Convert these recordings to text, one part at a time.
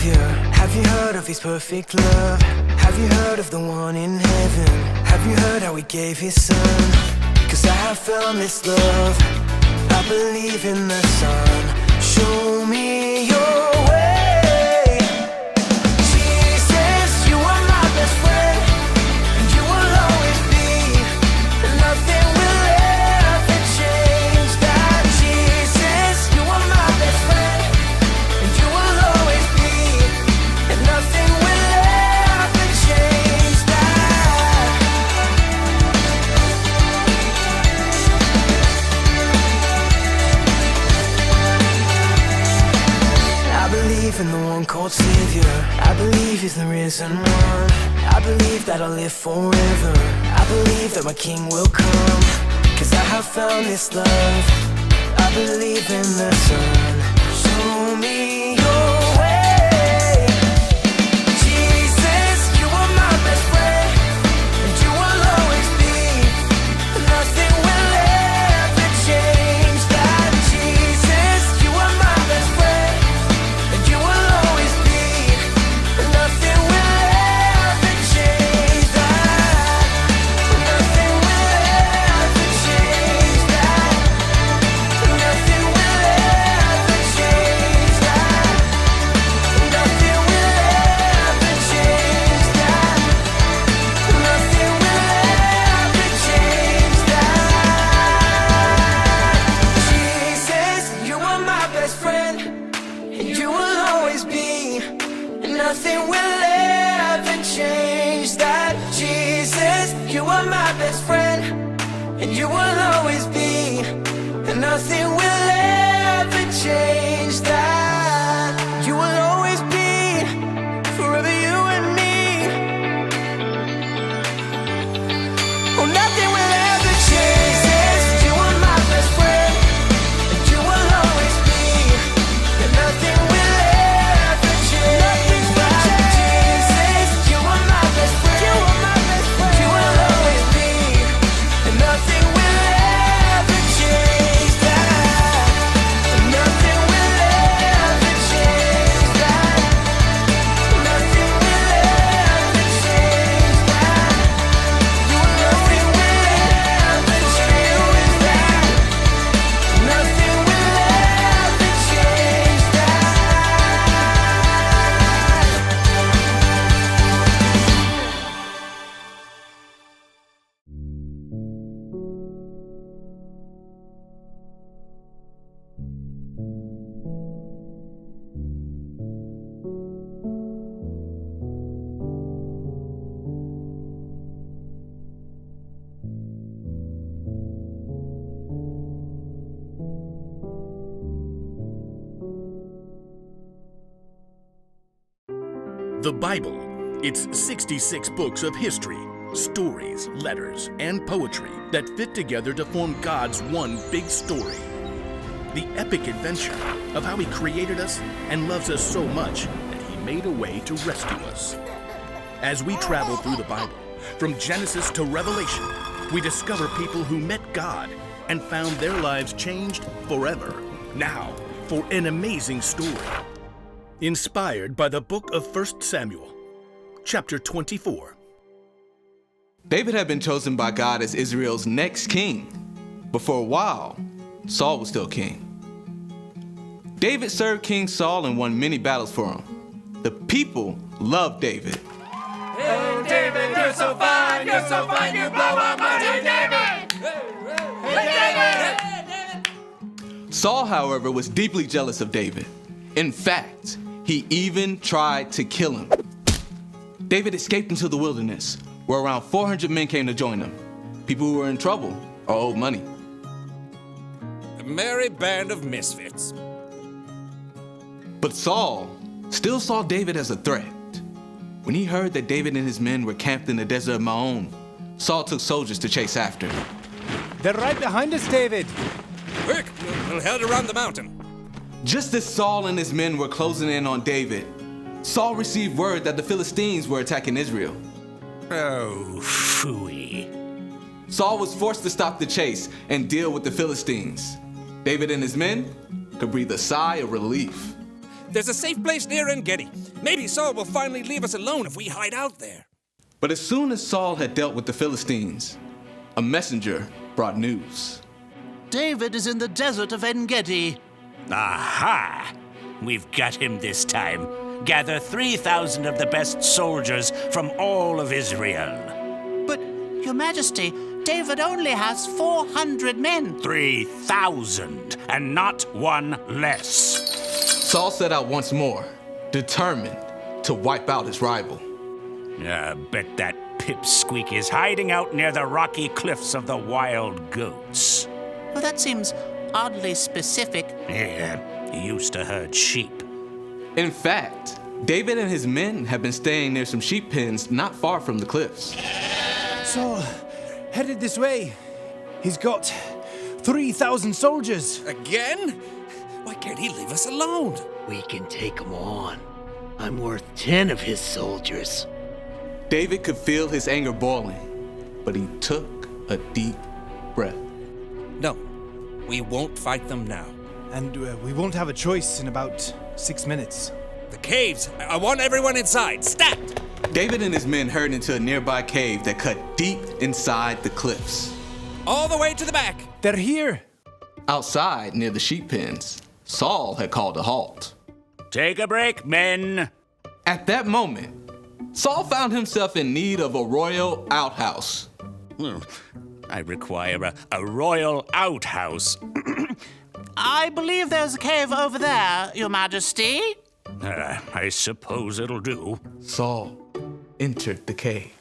Savior? Have you heard of His perfect love? Have you heard of the one in heaven? Have you heard how He gave His Son? 'Cause I have found this love. I believe in the Son. Show me your way. Jesus, you are my best friend, and you will always be, and nothing will ever change that. Jesus, you are my best friend, and you will always be, and nothing will ever change that. I believe in the one called Savior. I believe He's the risen one. I believe that I'll live forever. I believe that my King will come, 'cause I have found this love. I believe in the Son. Show me your way. Jesus, you are my best friend, and you will always be, and nothing will ever change that. Jesus, you are my best friend, and you will always be, and nothing will ever change that. Nothing will ever change that. Nothing will ever change that. Nothing will ever change that. Nothing will ever change that. Jesus, you are my best friend, and you will always be, and nothing will ever change that. Jesus, you are my best friend, and you will always be, and nothing will ever change that. You will always be, forever you and me. Oh, nothing will ever change. Jesus, you are my best friend, and you will always be, and nothing will ever change that. Jesus, you are my best friend, you are my best friend, you will always be, and nothing will ever change that. Nothing will ever change that. Nothing will ever change that. You will nothing will ever change that. Nothing will ever change that. The Bible. It's 66 books of history, stories, letters, and poetry that fit together to form God's one big story. The epic adventure of how He created us and loves us so much that He made a way to rescue us. As we travel through the Bible, from Genesis to Revelation, we discover people who met God and found their lives changed forever. Now, for an amazing story. Inspired by the book of 1 Samuel, chapter 24. David had been chosen by God as Israel's next king, but for a while, Saul was still king. David served King Saul and won many battles for him. The people loved David. Hey David, you're so fine, you blow our money, David! Hey David! Saul, however, was deeply jealous of David. In fact, he even tried to kill him. David escaped into the wilderness, where around 400 men came to join him. People who were in trouble or owed money. A merry band of misfits. But Saul still saw David as a threat. When he heard that David and his men were camped in the desert of Maon, Saul took soldiers to chase after. They're right behind us, David. Quick, we'll head around the mountain. Just as Saul and his men were closing in on David, Saul received word that the Philistines were attacking Israel. Oh, phooey. Saul was forced to stop the chase and deal with the Philistines. David and his men could breathe a sigh of relief. There's a safe place near En Gedi. Maybe Saul will finally leave us alone if we hide out there. But as soon as Saul had dealt with the Philistines, a messenger brought news. David is in the desert of En-Gedi. Aha! We've got him this time. Gather 3,000 of the best soldiers from all of Israel. But, Your Majesty, David only has 400 men. 3,000, and not one less. Saul set out once more, determined to wipe out his rival. I bet that pipsqueak is hiding out near the rocky cliffs of the Wild Goats. Well, that seems oddly specific. Yeah, he used to herd sheep. In fact, David and his men have been staying near some sheep pens not far from the cliffs. Saul, headed this way. He's got 3,000 soldiers. Again? Why can't he leave us alone? We can take him on. I'm worth 10 of his soldiers. David could feel his anger boiling, but he took a deep breath. No, we won't fight them now. And we won't have a choice in about 6 minutes. The caves! I want everyone inside! Stat! David and his men hurried into a nearby cave that cut deep inside the cliffs. All the way to the back! They're here. Outside, near the sheep pens, Saul had called a halt. Take a break, men. At that moment, Saul found himself in need of a royal outhouse. I require a royal outhouse. I believe there's a cave over there, Your Majesty. I suppose it'll do. Saul entered the cave.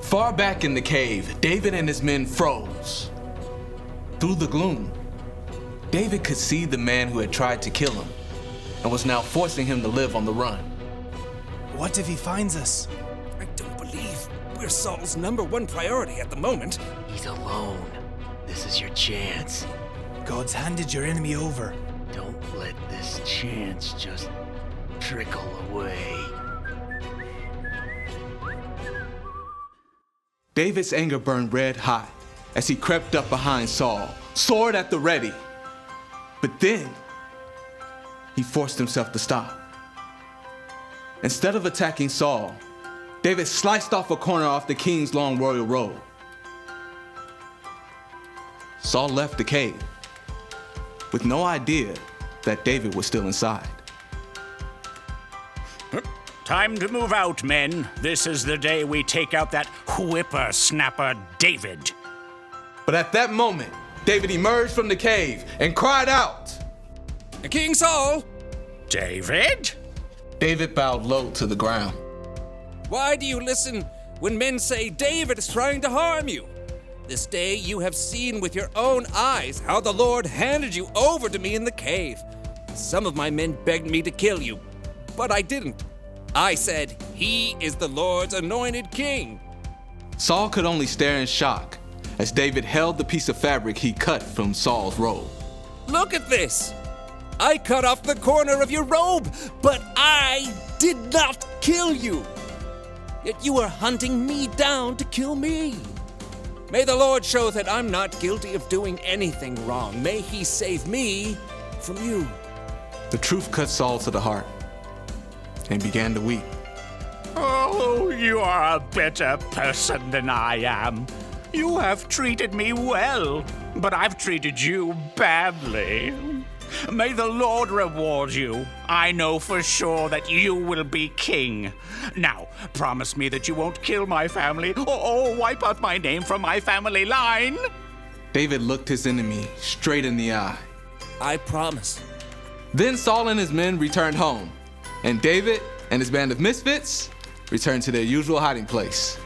Far back in the cave, David and his men froze. Through the gloom, David could see the man who had tried to kill him and was now forcing him to live on the run. What if he finds us? I don't believe we're Saul's #1 priority at the moment. He's alone. This is your chance. God's handed your enemy over. Don't let this chance just trickle away. David's anger burned red hot as he crept up behind Saul, sword at the ready. But then, he forced himself to stop. Instead of attacking Saul, David sliced off a corner off the king's long royal robe. Saul left the cave with no idea that David was still inside. Time to move out, men. This is the day we take out that whippersnapper David. But at that moment, David emerged from the cave and cried out. King Saul! David? David bowed low to the ground. Why do you listen when men say David is trying to harm you? This day you have seen with your own eyes how the Lord handed you over to me in the cave. Some of my men begged me to kill you, but I didn't. I said, he is the Lord's anointed king. Saul could only stare in shock as David held the piece of fabric he cut from Saul's robe. Look at this. I cut off the corner of your robe, but I did not kill you. Yet you are hunting me down to kill me. May the Lord show that I'm not guilty of doing anything wrong. May he save me from you. The truth cut Saul to the heart and began to weep. Oh, you are a better person than I am. You have treated me well, but I've treated you badly. May the Lord reward you. I know for sure that you will be king. Now, promise me that you won't kill my family or wipe out my name from my family line. David looked his enemy straight in the eye. I promise. Then Saul and his men returned home, and David and his band of misfits returned to their usual hiding place.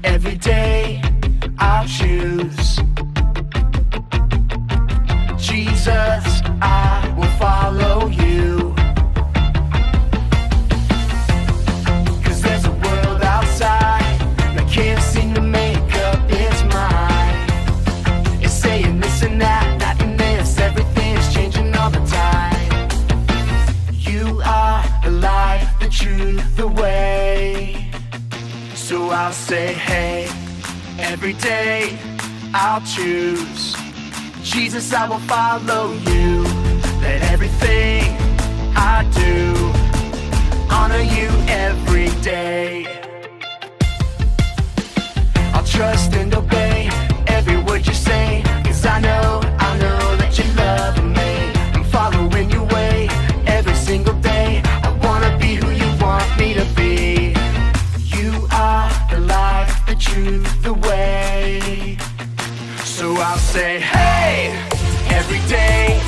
Every day I'll choose Jesus, I will follow you. Every day I'll choose Jesus, I will follow you. Let everything I do honor you every day. I'll trust and obey every word you say, 'cause I know that you love me. I'm following your way every single day. I wanna be who you want me to be. You are the life, the truth, the way. So I'll say, hey, every day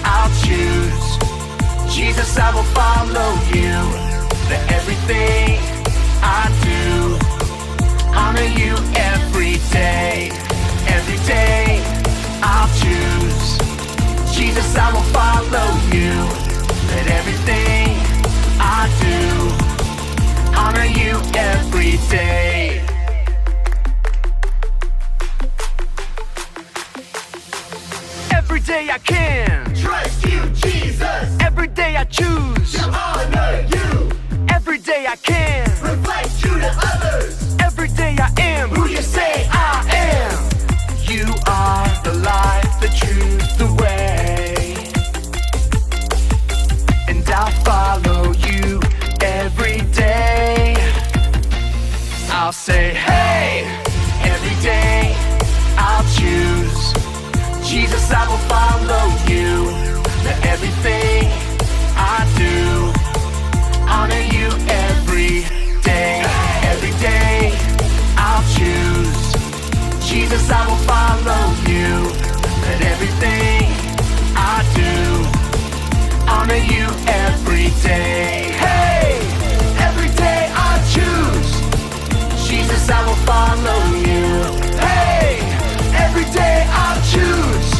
I'll choose Jesus, I will follow you. Let everything I do honor you every day. Every day I'll choose Jesus, I will follow you. Let everything I do honor you every day. Every day I can trust you, Jesus. Every day I choose to honor you. Every day I can reflect you to others. Every day I am who you say I am. You are the life, the truth, the way. And I'll follow you every day. I'll say, hey, every day I'll choose Jesus, I will follow you. Let everything I do honor you every day. Every day I'll choose Jesus, I will follow you. Let everything I do honor you every day. Hey, every day I choose Jesus, I will follow you. Hey, every day I'll choose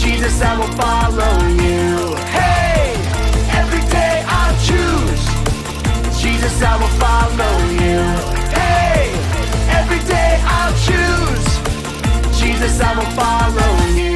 Jesus, I will follow you. Hey, every day I'll choose Jesus, I will follow you. Hey, every day I'll choose Jesus, I will follow you.